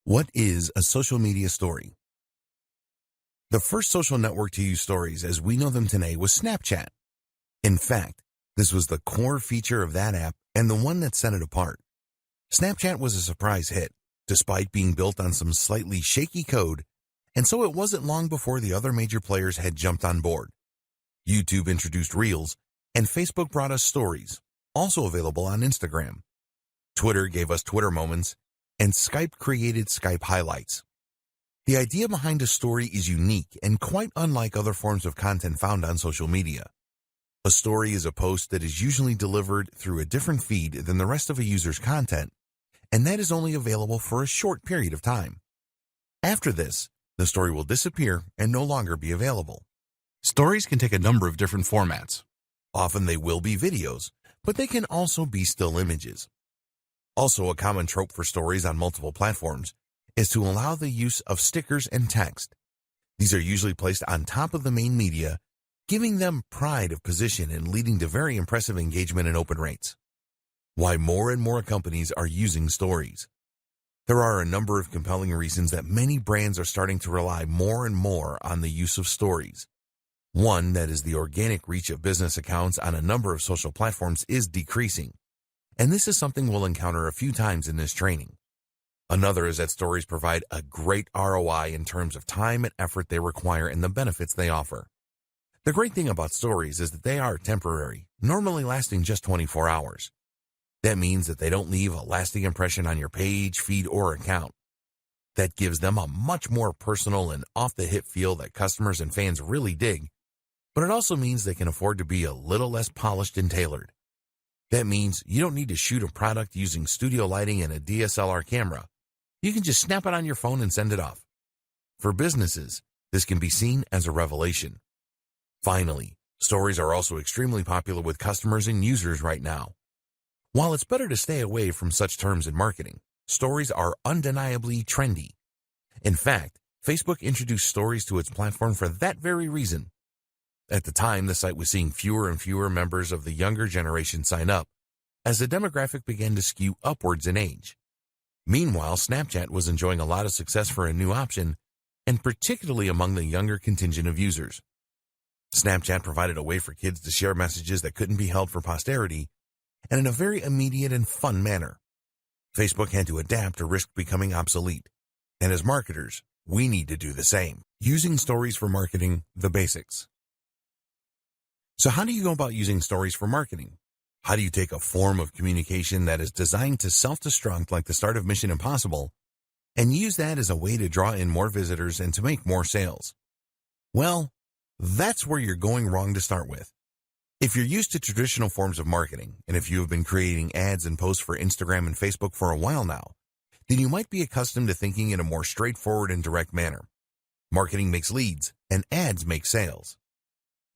What is a social media story? The first social network to use stories as we know them today was Snapchat. In fact, this was the core feature of that app and the one that set it apart. Snapchat was a surprise hit, despite being built on some slightly shaky code, and so it wasn't long before the other major players had jumped on board. YouTube introduced Reels, and Facebook brought us Stories, also available on Instagram. Twitter gave us Twitter Moments, and Skype created Skype Highlights. The idea behind a story is unique and quite unlike other forms of content found on social media. A story is a post that is usually delivered through a different feed than the rest of a user's content, and that is only available for a short period of time. After this, the story will disappear and no longer be available. Stories can take a number of different formats. Often they will be videos, but they can also be still images. Also, a common trope for stories on multiple platforms is to allow the use of stickers and text. These are usually placed on top of the main media, giving them pride of position and leading to very impressive engagement and open rates. Why more and more companies are using stories. There are a number of compelling reasons that many brands are starting to rely more and more on the use of stories. One, that is the organic reach of business accounts on a number of social platforms is decreasing. And this is something we'll encounter a few times in this training. Another is that stories provide a great ROI in terms of time and effort they require and the benefits they offer. The great thing about stories is that they are temporary, normally lasting just 24 hours. That means that they don't leave a lasting impression on your page, feed, or account. That gives them a much more personal and off-the-hip feel that customers and fans really dig, but it also means they can afford to be a little less polished and tailored. That means you don't need to shoot a product using studio lighting and a DSLR camera. You can just snap it on your phone and send it off. For businesses, this can be seen as a revelation. Finally, stories are also extremely popular with customers and users right now. While it's better to stay away from such terms in marketing, stories are undeniably trendy. In fact, Facebook introduced stories to its platform for that very reason. At the time, the site was seeing fewer and fewer members of the younger generation sign up, as the demographic began to skew upwards in age. Meanwhile, Snapchat was enjoying a lot of success for a new option, and particularly among the younger contingent of users. Snapchat provided a way for kids to share messages that couldn't be held for posterity, and in a very immediate and fun manner. Facebook had to adapt or risk becoming obsolete, and as marketers, we need to do the same. Using stories for marketing, the basics. So how do you go about using stories for marketing? How do you take a form of communication that is designed to self-destruct like the start of Mission Impossible and use that as a way to draw in more visitors and to make more sales? Well, that's where you're going wrong to start with. If you're used to traditional forms of marketing, and if you have been creating ads and posts for Instagram and Facebook for a while now, then you might be accustomed to thinking in a more straightforward and direct manner. Marketing makes leads, and ads make sales.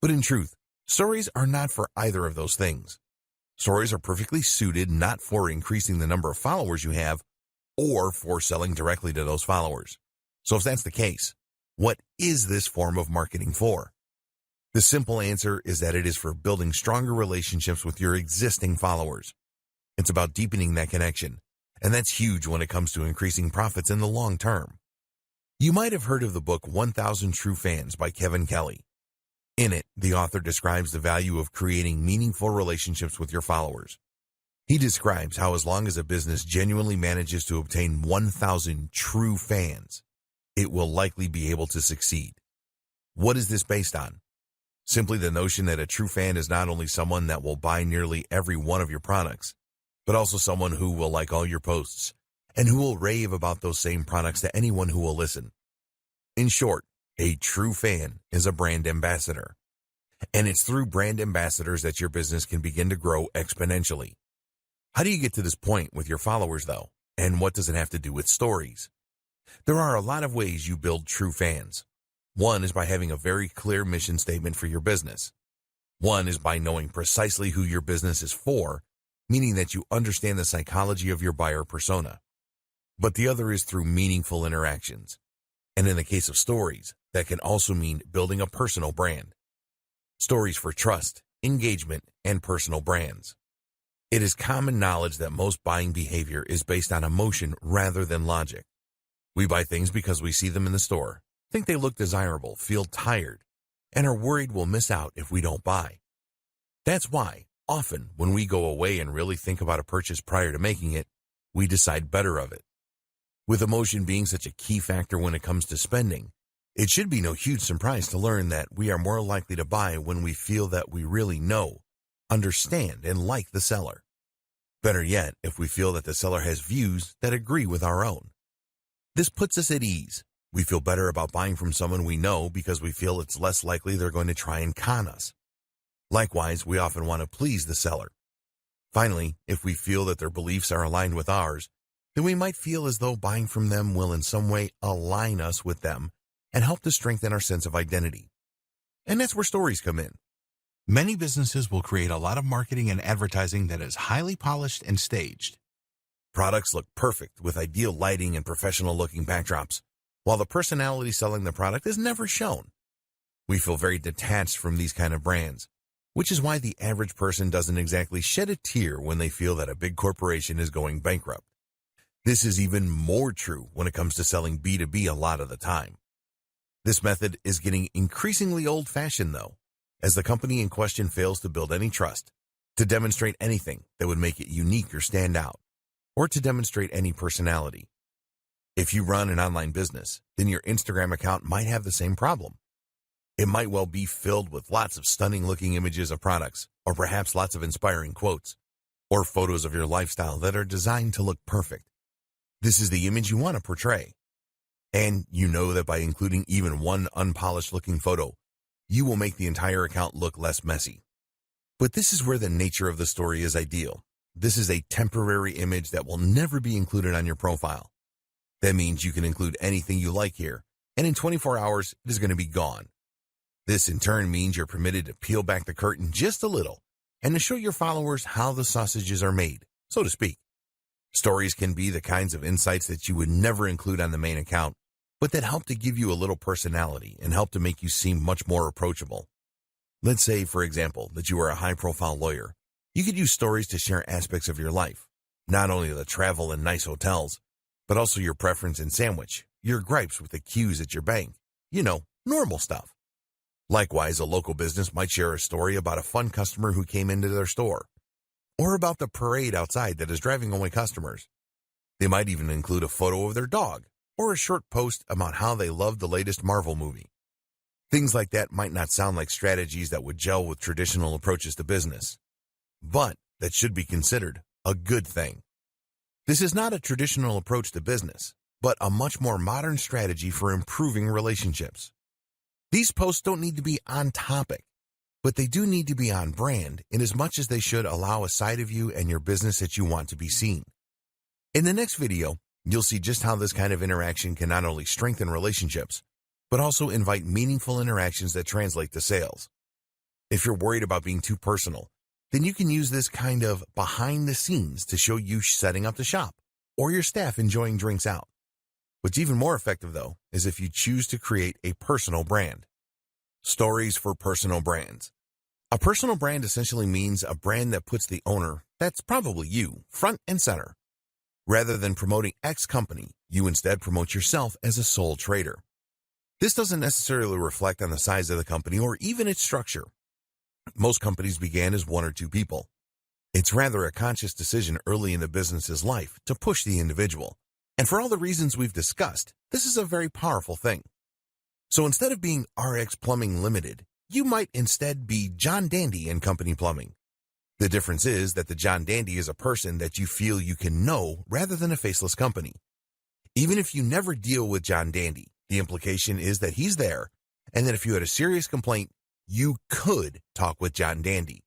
But in truth, stories are not for either of those things. Stories are perfectly suited not for increasing the number of followers you have or for selling directly to those followers. So if that's the case, what is this form of marketing for? The simple answer is that it is for building stronger relationships with your existing followers. It's about deepening that connection, and that's huge when it comes to increasing profits in the long term. You might have heard of the book 1,000 True Fans by Kevin Kelly. In it, the author describes the value of creating meaningful relationships with your followers. He describes how as long as a business genuinely manages to obtain 1,000 true fans, it will likely be able to succeed. What is this based on? Simply the notion that a true fan is not only someone that will buy nearly every one of your products, but also someone who will like all your posts and who will rave about those same products to anyone who will listen. In short, a true fan is a brand ambassador. And it's through brand ambassadors that your business can begin to grow exponentially. How do you get to this point with your followers, though? And what does it have to do with stories? There are a lot of ways you build true fans. One is by having a very clear mission statement for your business. One is by knowing precisely who your business is for, meaning that you understand the psychology of your buyer persona. But the other is through meaningful interactions. And in the case of stories, that can also mean building a personal brand. Stories for trust, engagement, and personal brands. It is common knowledge that most buying behavior is based on emotion rather than logic. We buy things because we see them in the store, think they look desirable, feel tired, and are worried we'll miss out if we don't buy. That's why, often, when we go away and really think about a purchase prior to making it, we decide better of it. With emotion being such a key factor when it comes to spending, it should be no huge surprise to learn that we are more likely to buy when we feel that we really know, understand, and like the seller. Better yet, if we feel that the seller has views that agree with our own. This puts us at ease. We feel better about buying from someone we know because we feel it's less likely they're going to try and con us. Likewise, we often want to please the seller. Finally, if we feel that their beliefs are aligned with ours, then we might feel as though buying from them will in some way align us with them and help to strengthen our sense of identity. And that's where stories come in. Many businesses will create a lot of marketing and advertising that is highly polished and staged. Products look perfect with ideal lighting and professional-looking backdrops, while the personality selling the product is never shown. We feel very detached from these kind of brands, which is why the average person doesn't exactly shed a tear when they feel that a big corporation is going bankrupt. This is even more true when it comes to selling B2B a lot of the time. This method is getting increasingly old-fashioned, though, as the company in question fails to build any trust, to demonstrate anything that would make it unique or stand out, or to demonstrate any personality. If you run an online business, then your Instagram account might have the same problem. It might well be filled with lots of stunning-looking images of products, or perhaps lots of inspiring quotes, or photos of your lifestyle that are designed to look perfect. This is the image you want to portray. And you know that by including even one unpolished-looking photo, you will make the entire account look less messy. But this is where the nature of the story is ideal. This is a temporary image that will never be included on your profile. That means you can include anything you like here, and in 24 hours, it is going to be gone. This in turn means you're permitted to peel back the curtain just a little and to show your followers how the sausages are made, so to speak. Stories can be the kinds of insights that you would never include on the main account, but that help to give you a little personality and help to make you seem much more approachable. Let's say, for example, that you are a high-profile lawyer. You could use stories to share aspects of your life, not only the travel and nice hotels, but also your preference in sandwich, your gripes with the queues at your bank, normal stuff. Likewise, a local business might share a story about a fun customer who came into their store, or about the parade outside that is driving away customers. They might even include a photo of their dog, or a short post about how they loved the latest Marvel movie. Things like that might not sound like strategies that would gel with traditional approaches to business, but that should be considered a good thing. This is not a traditional approach to business, but a much more modern strategy for improving relationships. These posts don't need to be on topic, but they do need to be on brand in as much as they should allow a side of you and your business that you want to be seen. In the next video, you'll see just how this kind of interaction can not only strengthen relationships, but also invite meaningful interactions that translate to sales. If you're worried about being too personal, then you can use this kind of behind the scenes to show you setting up the shop, or your staff enjoying drinks out. What's even more effective, though, is if you choose to create a personal brand. Stories for personal brands. A personal brand essentially means a brand that puts the owner, that's probably you, front and center. Rather than promoting X company, you instead promote yourself as a sole trader. This doesn't necessarily reflect on the size of the company or even its structure. Most companies began as one or two people. It's rather a conscious decision early in the business's life to push the individual. And for all the reasons we've discussed, this is a very powerful thing. So instead of being RX Plumbing Limited, you might instead be John Dandy and Company Plumbing. The difference is that the John Dandy is a person that you feel you can know rather than a faceless company. Even if you never deal with John Dandy, the implication is that he's there, and that if you had a serious complaint, you could talk with John Dandy.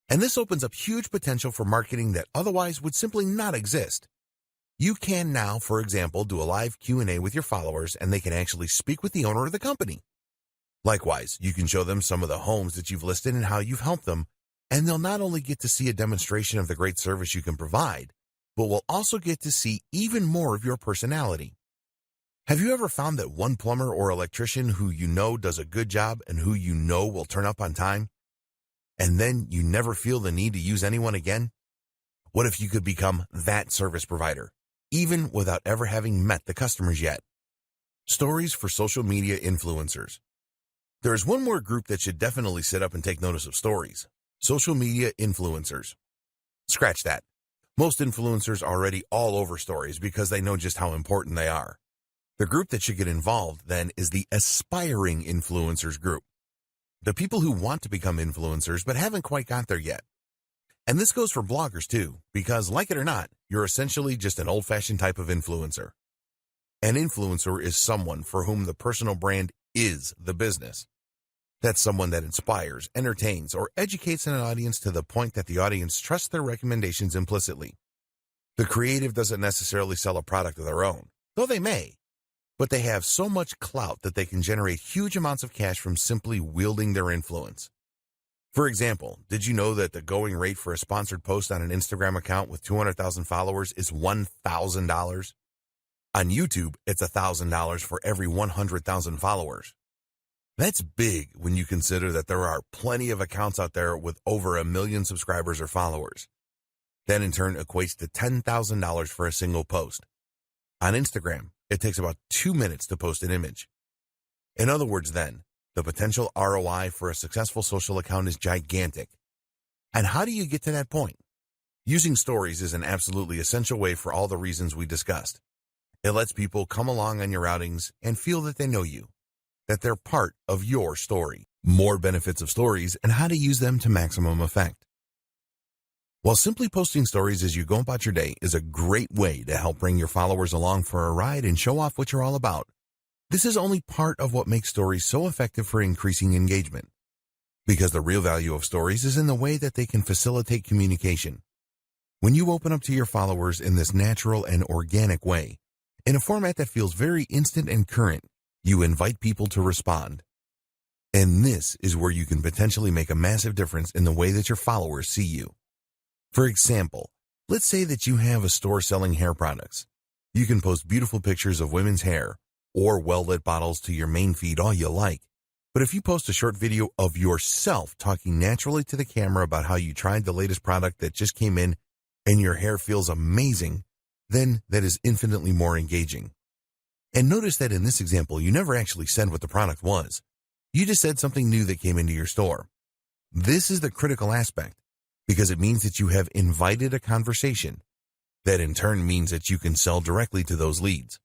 And this opens up huge potential for marketing that otherwise would simply not exist. You can now, for example, do a live Q&A with your followers, and they can actually speak with the owner of the company. Likewise, you can show them some of the homes that you've listed and how you've helped them, and they'll not only get to see a demonstration of the great service you can provide, but will also get to see even more of your personality. Have you ever found that one plumber or electrician who you know does a good job and who you know will turn up on time, and then you never feel the need to use anyone again? What if you could become that service provider? even without ever having met the customers yet. Stories for social media influencers. There is one more group that should definitely sit up and take notice of stories: social media influencers. Scratch that. Most influencers are already all over stories because they know just how important they are. The group that should get involved, then, is the aspiring influencers group. The people who want to become influencers but haven't quite got there yet. And this goes for bloggers too, because like it or not, you're essentially just an old-fashioned type of influencer. An influencer is someone for whom the personal brand is the business. That's someone that inspires, entertains, or educates an audience to the point that the audience trusts their recommendations implicitly. The creative doesn't necessarily sell a product of their own, though they may, but they have so much clout that they can generate huge amounts of cash from simply wielding their influence. For example, did you know that the going rate for a sponsored post on an Instagram account with 200,000 followers is $1,000? On YouTube, it's $1,000 for every 100,000 followers. That's big when you consider that there are plenty of accounts out there with over 1 million subscribers or followers. That in turn equates to $10,000 for a single post. On Instagram, it takes about 2 minutes to post an image. In other words, then, the potential ROI for a successful social account is gigantic. And how do you get to that point? Using stories is an absolutely essential way for all the reasons we discussed. It lets people come along on your outings and feel that they know you, that they're part of your story. More benefits of stories and how to use them to maximum effect. While simply posting stories as you go about your day is a great way to help bring your followers along for a ride and show off what you're all about, this is only part of what makes stories so effective for increasing engagement. Because the real value of stories is in the way that they can facilitate communication. When you open up to your followers in this natural and organic way, in a format that feels very instant and current, you invite people to respond. And this is where you can potentially make a massive difference in the way that your followers see you. For example, let's say that you have a store selling hair products. You can post beautiful pictures of women's hair or well-lit bottles to your main feed all you like. But if you post a short video of yourself talking naturally to the camera about how you tried the latest product that just came in and your hair feels amazing, then that is infinitely more engaging. And notice that in this example, you never actually said what the product was. You just said something new that came into your store. This is the critical aspect, because it means that you have invited a conversation. That in turn means that you can sell directly to those leads.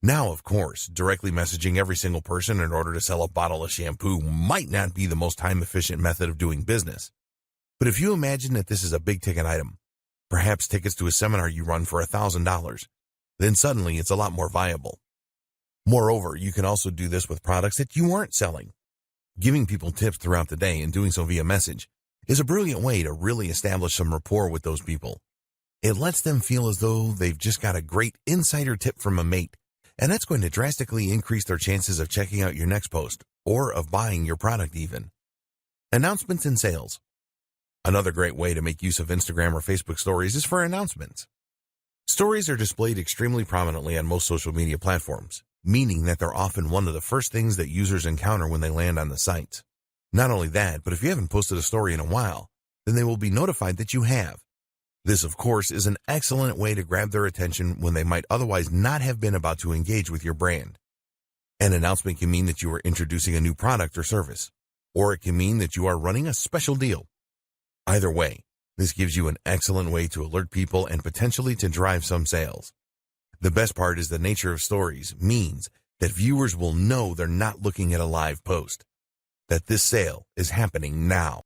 Now, of course, directly messaging every single person in order to sell a bottle of shampoo might not be the most time-efficient method of doing business. But if you imagine that this is a big-ticket item, perhaps tickets to a seminar you run for $1,000, then suddenly it's a lot more viable. Moreover, you can also do this with products that you aren't selling. Giving people tips throughout the day and doing so via message is a brilliant way to really establish some rapport with those people. It lets them feel as though they've just got a great insider tip from a mate, and that's going to drastically increase their chances of checking out your next post or of buying your product even. Announcements and sales. Another great way to make use of Instagram or Facebook stories is for announcements. Stories are displayed extremely prominently on most social media platforms, meaning that they're often one of the first things that users encounter when they land on the site. Not only that, but if you haven't posted a story in a while, then they will be notified that you have. This, of course, is an excellent way to grab their attention when they might otherwise not have been about to engage with your brand. An announcement can mean that you are introducing a new product or service, or it can mean that you are running a special deal. Either way, this gives you an excellent way to alert people and potentially to drive some sales. The best part is the nature of stories means that viewers will know they're not looking at a live post, that this sale is happening now.